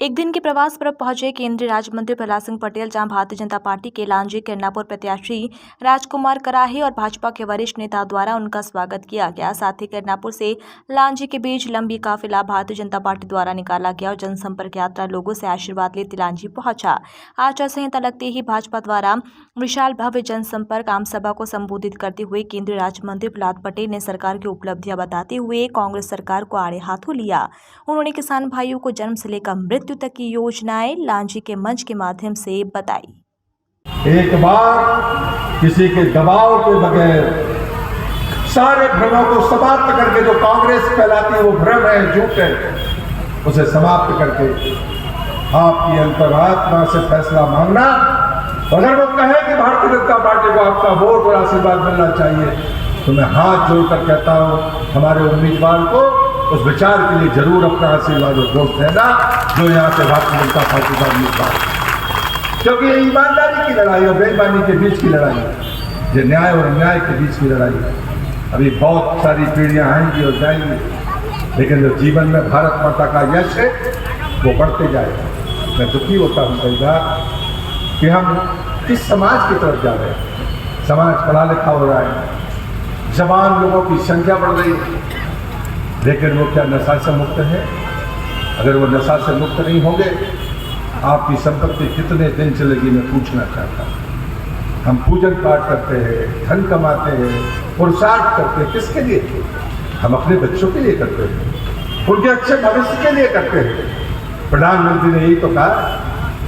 एक दिन के प्रवास पर पहुंचे केंद्रीय राज्य मंत्री प्रहलाद सिंह पटेल, जहां भारतीय जनता पार्टी के लांजी किरणापुर प्रत्याशी राजकुमार कराही और भाजपा के वरिष्ठ नेताओं द्वारा उनका स्वागत किया गया। साथ ही किरणापुर से लांजी के बीच लंबी काफिला भारतीय जनता पार्टी द्वारा निकाला गया और जनसंपर्क यात्रा लोगों से आशीर्वाद लेते लांजी पहुंचा। आचार संहिता लगते ही भाजपा द्वारा विशाल भव्य जनसंपर्क आम सभा को संबोधित करते हुए केंद्रीय राज्य मंत्री प्रहलाद पटेल ने सरकार की उपलब्धियां बताते हुए कांग्रेस सरकार को आड़े हाथों लिया। उन्होंने किसान भाइयों को जन्म से लेकर मृत्यु तक की योजनाएं लांजी के मंच के माध्यम से बताई। एक बार किसी के दबाव के बगैर सारे भ्रमों को समाप्त करके जो कांग्रेस फैलाती है वो भ्रम है, झूठ है, उसे समाप्त करके आपकी अंतरात्मा से फैसला मांगना। अगर वो कहे कि भारतीय जनता पार्टी को आपका वोट और आशीर्वाद मिलना चाहिए, तो मैं हाथ जोड़कर कहता हूं हमारे उम्मीदवार को उस विचार के लिए जरूर अपना आशीर्वाद और वोट देना जो यहाँ से भारतीय जनता पार्टी का उम्मीदवार, क्योंकि ये ईमानदारी की लड़ाई और बेईमानी के बीच की लड़ाई है, ये न्याय और अन्याय के बीच की लड़ाई है। अभी बहुत सारी पीढ़ियां आएंगी और जाएंगी, लेकिन जो जीवन में भारत माता का यश है वो बढ़ते जाएगा। मैं दुखी होता हूँ कई बार कि हम किस समाज की तरफ जा रहे हैं। समाज पढ़ा लिखा हो रहा है, जवान लोगों की संख्या बढ़ रही है, लेकिन वो क्या नशा से मुक्त है? अगर वो नशा से मुक्त नहीं होंगे, आपकी संपत्ति कितने दिन चलेगी मैं पूछना चाहता हूँ। हम पूजन पाठ करते हैं, धन कमाते हैं, पुरुषार्थ करते हैं, किसके लिए? हम अपने बच्चों के लिए करते हैं, उनके अच्छे भविष्य के लिए करते हैं। प्रधानमंत्री ने यही तो कहा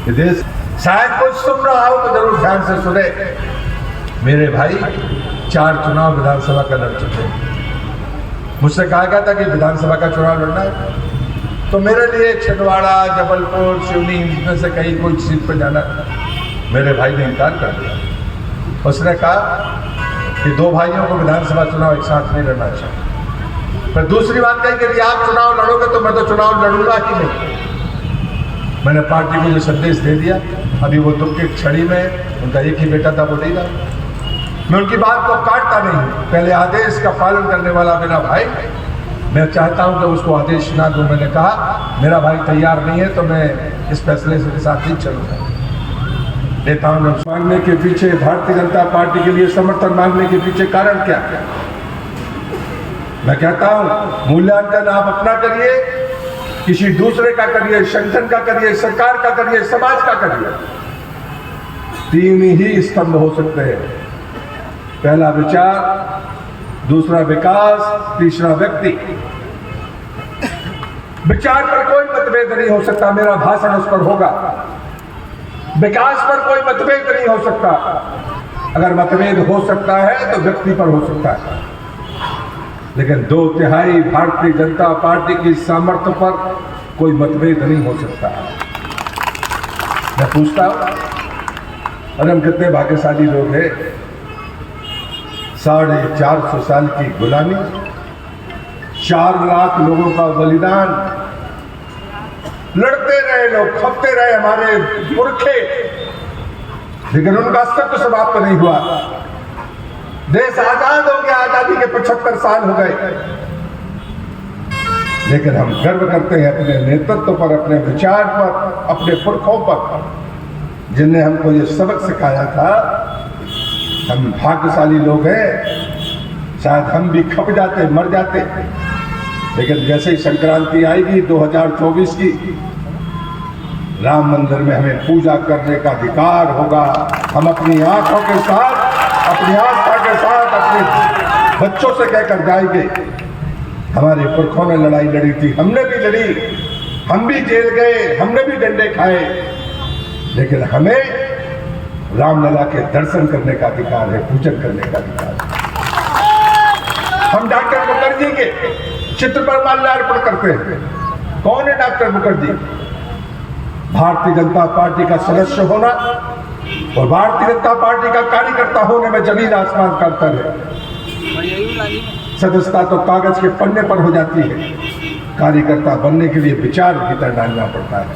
कि देश, शायद कुछ सुन रहा हो तो जरूर ध्यान से सुने। मेरे भाई 4 चुनाव विधानसभा का लड़ चुके हैं। मुझसे कहा गया था कि विधानसभा का चुनाव लड़ना है, तो मेरे लिए छिंदवाड़ा, जबलपुर, सिवनी में से कहीं कोई सीट पर जाना। मेरे भाई ने इनकार कर दिया। उसने कहा कि 2 भाइयों को विधानसभा चुनाव एक साथ नहीं लड़ना चाहिए। फिर दूसरी बात कही कि यदि आप चुनाव लड़ोगे तो मैं तो चुनाव लड़ूंगा ही नहीं। मैंने पार्टी को जो संदेश दे दिया, अभी वो दुख की छड़ी में उनका एक ही बेटा था, वो नहीं रहा। मैं उनकी बात को काटता नहीं, पहले आदेश का पालन करने वाला मेरा भाई, मैं चाहता हूं कि उसको आदेश ना दूं। मैंने कहा मेरा भाई तैयार नहीं है तो मैं इस फैसले के साथ ही चलूंगा। नेताओं ने मांगने के पीछे, भारतीय जनता पार्टी के लिए समर्थन मांगने के पीछे कारण क्या है? मैं कहता हूं मूल्यांकन आप अपना करिए, किसी दूसरे का करिए, संगठन का करिए, सरकार का करिए, समाज का करिए। 3 ही स्तंभ हो सकते हैं, पहला विचार, दूसरा विकास, तीसरा व्यक्ति। विचार पर कोई मतभेद नहीं हो सकता, मेरा भाषण उस पर होगा। विकास पर कोई मतभेद नहीं हो सकता, अगर मतभेद हो सकता है तो व्यक्ति पर हो सकता है, लेकिन 2/3 भारतीय जनता पार्टी की सामर्थ्य पर कोई मतभेद नहीं हो सकता। मैं पूछता हूं, अरे हम कितने भाग्यशाली लोग हैं। 450 साल की गुलामी, 4 लाख लोगों का बलिदान, लड़ते रहे लोग, खपते रहे हमारे पुरखे, लेकिन उनका अस्तित्व समाप्त नहीं हुआ। देश आजाद हो गया, आजादी के 75 साल हो गए, लेकिन हम गर्व करते हैं अपने नेतृत्व पर, अपने विचार पर, अपने पुरखों पर, जिनने हमको ये सबक सिखाया था। हम भाग्यशाली लोग हैं, शायद हम भी खप जाते, मर जाते, लेकिन जैसे ही संक्रांति आएगी 2024 की, राम मंदिर में हमें पूजा करने का अधिकार होगा। हम अपनी आंखों के साथ, अपनी आस्था के साथ अपने बच्चों से कहकर जाएंगे हमारे पुरखों ने लड़ाई लड़ी थी, हमने भी लड़ी, हम भी जेल गए, हमने भी डंडे खाए, लेकिन हमें रामलला के दर्शन करने का अधिकार है, पूजन करने का अधिकार है। हम डॉक्टर मुखर्जी के चित्र पर माल्यार्पण करते हैं। कौन है डॉक्टर मुखर्जी? भारतीय जनता पार्टी का सदस्य होना और भारतीय जनता पार्टी का कार्यकर्ता होने में जमीन आसमान का अंतर है। सदस्यता तो कागज के पन्ने पर हो जाती है, कार्यकर्ता बनने के लिए विचार भीतर डालना पड़ता है।